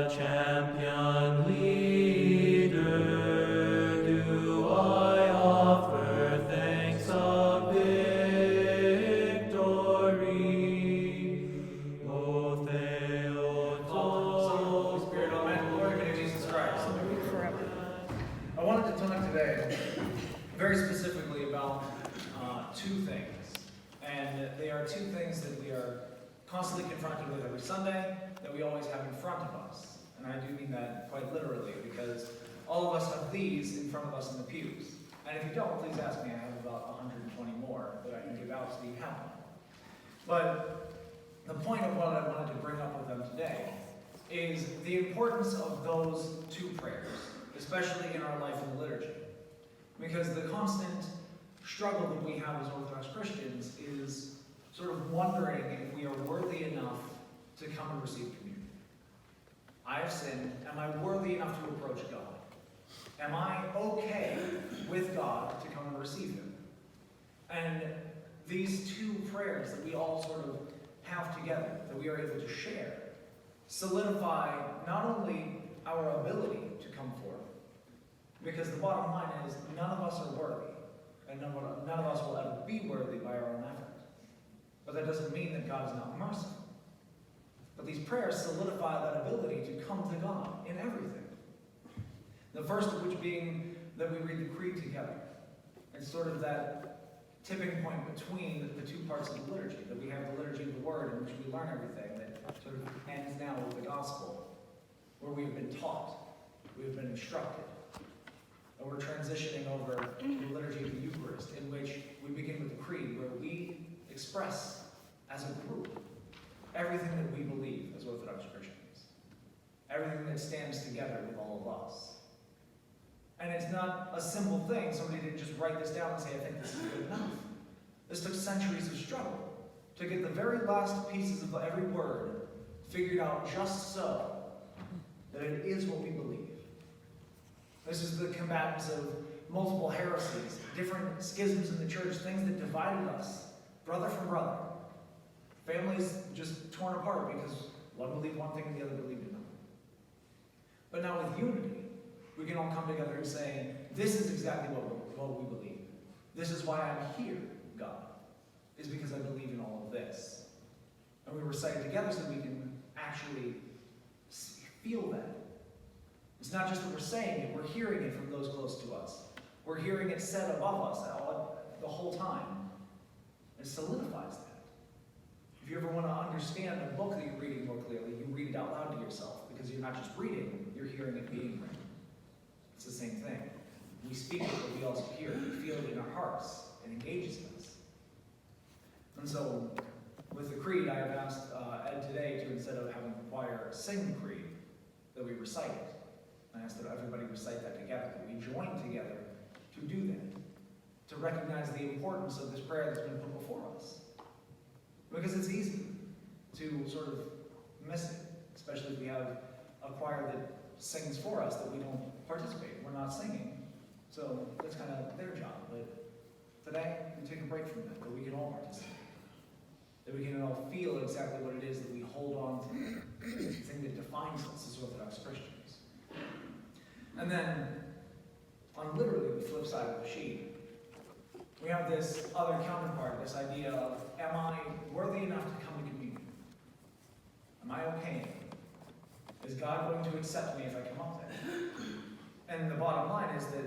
the champion leader, do I offer thanks of victory. O Theotokos. Holy Spirit, amen. Glory be to Jesus Christ. I wanted to talk today very specifically about two things. And they are two things that we are constantly confronted with every Sunday, that we always have in front of us. And I do mean that quite literally, because all of us have these in front of us in the pews. And if you don't, please ask me. I have about 120 more that I can give out so you have one. But the point of what I wanted to bring up with them today is the importance of those two prayers, especially in our life in the liturgy. Because the constant struggle that we have as Orthodox Christians is sort of wondering if we are worthy enough to come and receive communion. I have sinned. Am I worthy enough to approach God? Am I okay with God to come and receive Him? And these two prayers that we all sort of have together, that we are able to share, solidify not only our ability to come forth, because the bottom line is none of us are worthy, and none of us will ever be worthy by our own effort. But that doesn't mean that God is not merciful. But these prayers solidify that ability to come to God in everything. The first of which being that we read the Creed together. It's sort of that tipping point between the two parts of the liturgy, that we have the liturgy of the Word in which we learn everything, that sort of ends now with the Gospel, where we have been taught, we have been instructed. And we're transitioning over to the liturgy of the Eucharist, in which we begin with the Creed, where we express as a group everything that we believe as Orthodox Christians, everything that stands together with all of us. And it's not a simple thing. Somebody didn't just write this down and say, I think this is good enough. This took centuries of struggle to get the very last pieces of every word figured out just so that it is what we believe. This is the combatants of multiple heresies, different schisms in the church, things that divided us, brother from brother. Families just torn apart because one believed one thing and the other believed another. But now with unity, we can all come together and say, this is exactly what we believe. This is why I'm here, God, is because I believe in all of this. And we recite it together so we can actually feel that. It's not just that we're saying it, we're hearing it from those close to us. We're hearing it said above us the whole time. It solidifies that. If you ever want to understand a book that you're reading more clearly, you read it out loud to yourself, because you're not just reading, you're hearing it being read. It's the same thing. We speak it, but we also hear it. We feel it in our hearts. It engages us. And so, with the Creed, I have asked Ed today to, instead of having the choir sing the Creed, that we recite it. I asked that everybody recite that together, that we join together to do that, to recognize the importance of this prayer that's been put before us. Because it's easy to sort of miss it, especially if we have a choir that sings for us that we don't participate. We're not singing. So that's kind of their job. But today, we take a break from that we can all participate. That we can all feel exactly what it is that we hold on to, the thing that defines us as Orthodox Christians. And then, on literally the flip side of the sheet, we have this other counterpart, this idea of, am I worthy enough to come to communion? Am I okay? Is God going to accept me if I come up there? And the bottom line is that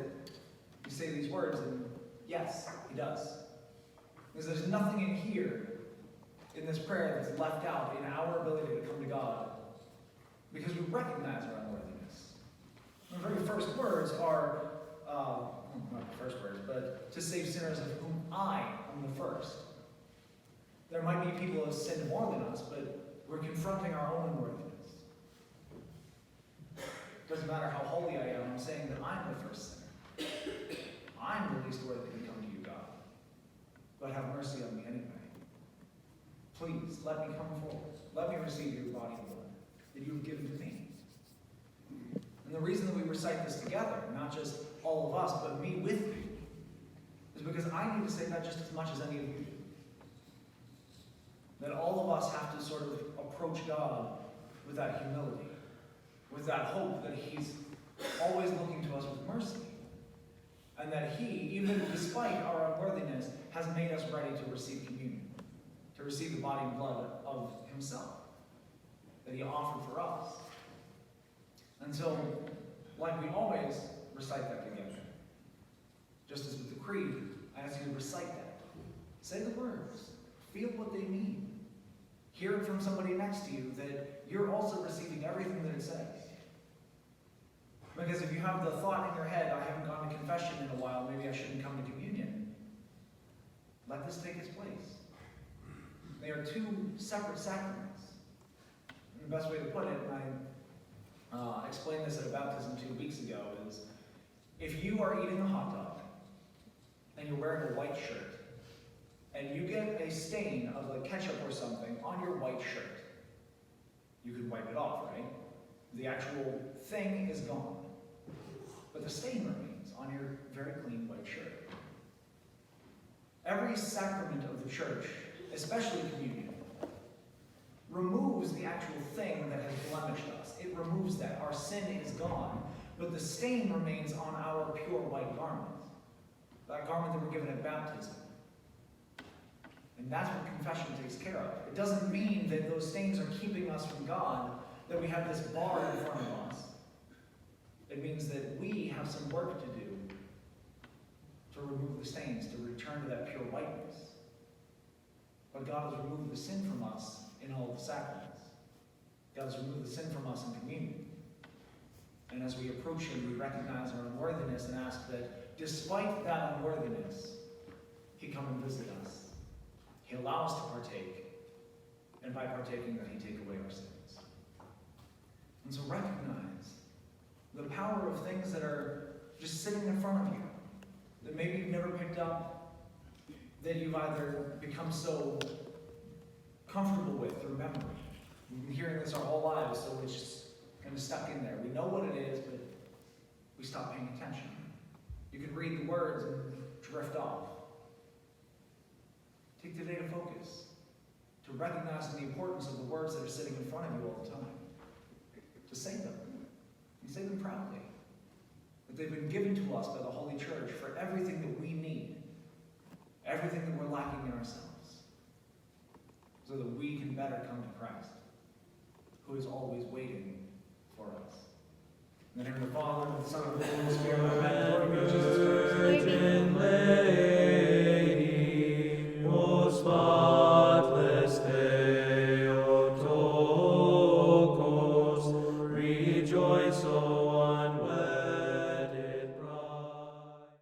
you say these words, and yes, He does. Because there's nothing in here, in this prayer, that's left out in our ability to come to God, because we recognize our unworthiness. The very first words are, not the first words, but to save sinners of whom I am the first. There might be people who have sinned more than us, but we're confronting our own unworthiness. Doesn't matter how holy I am, I'm saying that I'm the first sinner. I'm the least worthy to come to you, God. But have mercy on me anyway. Please, let me come forward. Let me receive your body and blood that you have given to me. And the reason that we recite this together, not just all of us, but me with you, is because I need to say that just as much as any of you do. That all of us have to sort of approach God with that humility. with that hope that he's always looking to us with mercy. And that he, even despite our unworthiness, has made us ready to receive communion, to receive the body and blood of himself that he offered for us. And so, like we always recite that together. Just as with the creed, I ask you to recite that. Say the words. Feel what they mean. Hear it from somebody next to you that you're also receiving everything that it says. Because if you have the thought in your head, I haven't gone to confession in a while, maybe I shouldn't come to communion, let this take its place. They are two separate sacraments. And the best way to put it, and I explained this at a baptism 2 weeks ago, is if you are eating a hot dog and you're wearing a white shirt and you get a stain of like ketchup or something on your white shirt, you could wipe it off, right? The actual thing is gone. But the stain remains on your very clean white shirt. Every sacrament of the church, especially communion, removes the actual thing that has blemished us. It removes that. Our sin is gone, but the stain remains on our pure white garment. That garment that we're given at baptism. And that's what confession takes care of. It doesn't mean that those stains are keeping us from God, that we have this bar in front of us. It means that we have some work to do to remove the stains, to return to that pure whiteness. But God has removed the sin from us in all the sacraments. God has removed the sin from us in communion. And as we approach him, we recognize our unworthiness and ask that despite that unworthiness, he come and visit us. He allow us to partake, and by partaking that he take away our sins. And so recognize the power of things that are just sitting in front of you, that maybe you've never picked up, that you've either become so comfortable with through memory. We've been hearing this our whole lives, so it's just kind of stuck in there. We know what it is, but we stop paying attention. You can read the words and drift off. Take the day to focus, to recognize the importance of the words that are sitting in front of you all the time. To say them. And say them proudly. That they've been given to us by the Holy Church for everything that we need. Everything that we're lacking in ourselves. So that we can better come to Christ, who is always waiting for us. In the name of the Father, and the Son, and the Holy Spirit, amen. Glory be to Jesus Christ. Virgin Lady, most spotless Theotokos, rejoice, O unwell.